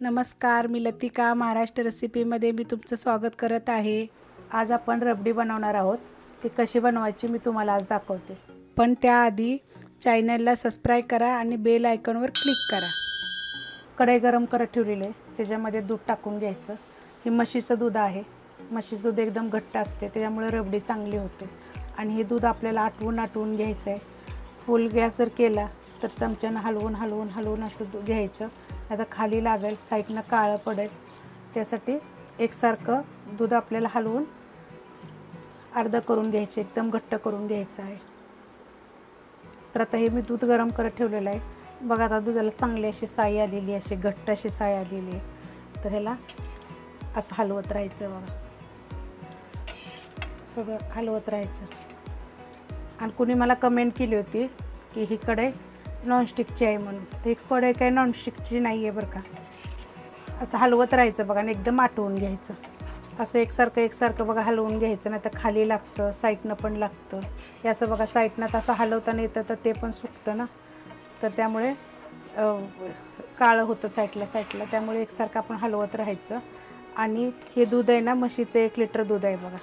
नमस्कार, मी लतिका महाराष्ट्र रेसिपीमध्ये मी तुमचं स्वागत करत आहे। आज आपण रबडी बनवणार आहोत। ती कशी बनवायची मी तुम्हाला आज दाखवते। पण त्याआधी चॅनलला सबस्क्राइब करा आणि बेल आयकॉनवर क्लिक करा। कढई गरम करत ठेवलेली आहे, त्याच्यामध्ये दूध टाकून घ्यायचं। हे म्हशीचं दूध आहे। म्हशीचं दूध एकदम घट्ट असते, त्यामुळे रबडी चांगली होते। आणि हे दूध आपल्याला आटवून घ्यायचं आहे। फुल गॅस जर केला तर चमच्याने हलवून असं घ्यायचं, आता खाली लागेल, साईडनं काळं पडेल। त्यासाठी एकसारखं दूध आपल्याला हलवून अर्ध करून घ्यायचे, एकदम घट्ट करून घ्यायचं आहे। तर आता हे मी दूध गरम करत ठेवलेलं आहे। बघा आता दुधाला चांगली अशी साई आलेली, अशी घट्ट अशी साई आलेली आहे। तर ह्याला असं हलवत राहायचं, बघा सगळं हलवत राहायचं। आणि कुणी मला कमेंट केली होती की ही कढई नॉनस्टिकची आहे म्हणून। ते कढई काही नॉनस्टिकची नाही आहे बरं का। असं हलवत राहायचं बघा आणि एकदम आटवून घ्यायचं। असं एकसारखं बघा हलवून घ्यायचं, नाही तर खाली लागतं, साईडनं पण लागतं। हे असं बघा साईडनं तसं हलवताना येतं तर ते पण सुकतं ना, तर त्यामुळे काळं होतं साईडला। त्यामुळे एकसारखं आपण हलवत राहायचं। आणि हे दूध आहे ना, म्हशीचं 1 लिटर दूध आहे बघा।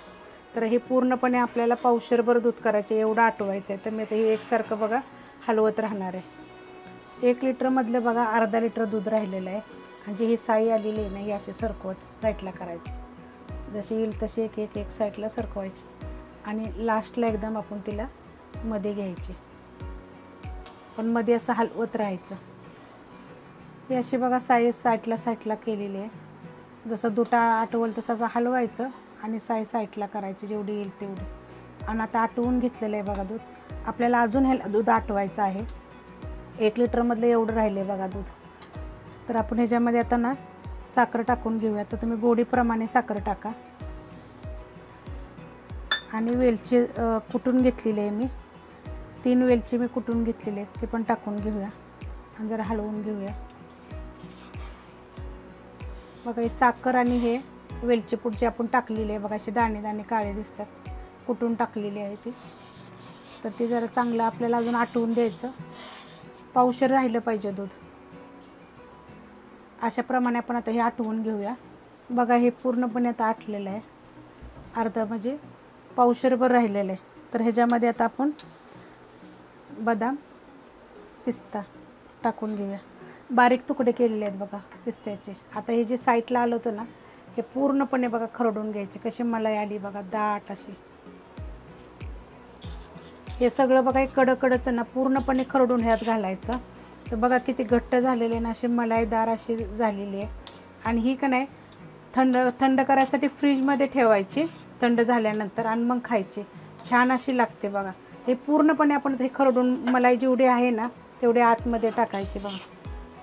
तर हे पूर्णपणे आपल्याला पावशेरभर दूध करायचं, एवढं आटवायचं आहे। तर मी आता हे एकसारखं बघा हलवत राहणार आहे। 1 लिटरमधलं बघा अर्धा लिटर दूध राहिलेलं आहे। म्हणजे ही साई आलेली आहे ना, ही अशी सरकवत साईडला करायची, जशी येईल तशी एक साईडला सरकवायची। आणि लास्टला एकदम आपण तिला मध्ये घ्यायची, पण मध्ये असं हलवत राहायचं। ही अशी बघा साई साईडला केलेली आहे। जसं दूध आटवल तसं हलवायचं आणि साईडला करायची, जेवढी येईल तेवढी। आणि आता आटवून घेतलेलं आहे बघा दूध। आपल्याला अजून ह्याला दूध आटवायचं आहे। 1 लिटरमधलं एवढं राहिले बघा दूध। तर आपण ह्याच्यामध्ये आता ना साखर टाकून घेऊया। तर तुम्ही गोडीप्रमाणे साखर टाका। आणि वेलची कुटून घेतलेली आहे मी, 3 वेलची मी कुटून घेतलेली आहे, ते पण टाकून घेऊया आणि जरा हलवून घेऊया। बघा ही साखर आणि हे वेलची पूड जी आपण टाकलेली आहे बघा, असे दाणे काळे दिसतात, कुटून टाकलेली आहे ती। तर ते जरा चांगलं आपल्याला अजून आटवून द्यायचं। पावशेर राहिलं पाहिजे दूध, अशा प्रमाणे आपण आता हे आटवून घेऊया। बघा हे पूर्णपणे आता आटलेलं आहे, अर्धा म्हणजे पावशेरभर राहिलेलं आहे। तर ह्याच्यामध्ये आता आपण बदाम पिस्ता टाकून घेऊया। बारीक तुकडे केलेले आहेत बघा पिस्त्याचे। आता हे जे साईडला आलं होतं ना, हे पूर्णपणे बघा खरडून घ्यायचे, कशी मलाई आली बघा दाट अशी। हे सगळं बघा एक कडकडचं ना पूर्णपणे खरडून ह्यात घालायचं। तर बघा किती घट्ट झालेले ना, अशी मलाईदार अशी झालेली आहे। आणि ही का नाही थंड करायसाठी फ्रीजमध्ये ठेवायची, थंड झाल्यानंतर, आणि मग खायची, छान अशी लागते बघा। हे पूर्णपणे आपण हे खरडून मलाई जेवढी आहे ना तेवढे आतमध्ये टाकायची बघा,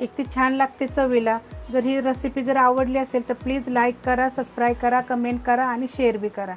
एक ती छान लागते चवीला। जर ही रेसिपी जर आवडली असेल तर प्लीज लाईक करा, सबस्क्राईब करा, कमेंट करा आणि शेअर बी करा।